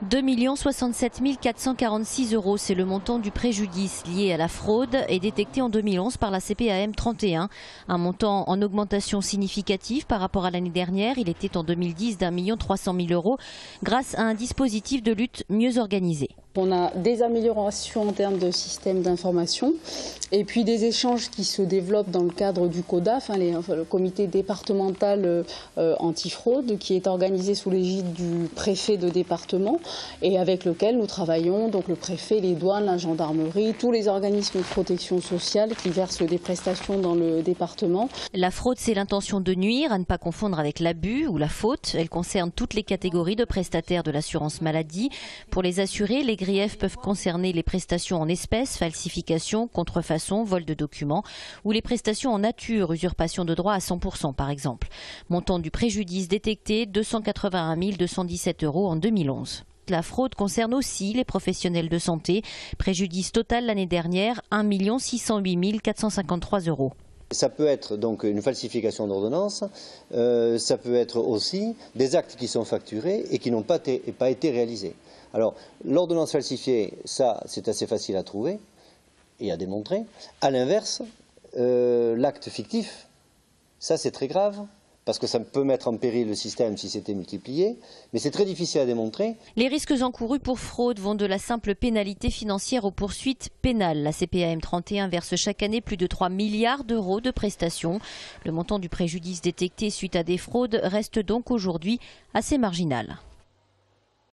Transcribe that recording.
2 067 446 €, c'est le montant du préjudice lié à la fraude et détecté en 2011 par la CPAM 31. Un montant en augmentation significative par rapport à l'année dernière. Il était en 2010 d'1 300 000 € grâce à un dispositif de lutte mieux organisé. On a des améliorations en termes de système d'information et puis des échanges qui se développent dans le cadre du CODAF, le comité départemental antifraude, qui est organisé sous l'égide du préfet de département et avec lequel nous travaillons, donc le préfet, les douanes, la gendarmerie, tous les organismes de protection sociale qui versent des prestations dans le département. La fraude, c'est l'intention de nuire, à ne pas confondre avec l'abus ou la faute. Elle concerne toutes les catégories de prestataires de l'assurance maladie. Pour les assurés, les griefs peuvent concerner les prestations en espèces, falsification, contrefaçon, vol de documents ou les prestations en nature, usurpation de droits à 100% par exemple. Montant du préjudice détecté, 281 217 € en 2011. La fraude concerne aussi les professionnels de santé. Préjudice total l'année dernière, 1 608 453 €. Ça peut être donc une falsification d'ordonnance, ça peut être aussi des actes qui sont facturés et qui n'ont pas été réalisés. Alors, l'ordonnance falsifiée, ça c'est assez facile à trouver et à démontrer. À l'inverse, l'acte fictif, ça c'est très grave, parce que ça peut mettre en péril le système si c'était multiplié, mais c'est très difficile à démontrer. Les risques encourus pour fraude vont de la simple pénalité financière aux poursuites pénales. La CPAM 31 verse chaque année plus de 3 milliards € de prestations. Le montant du préjudice détecté suite à des fraudes reste donc aujourd'hui assez marginal.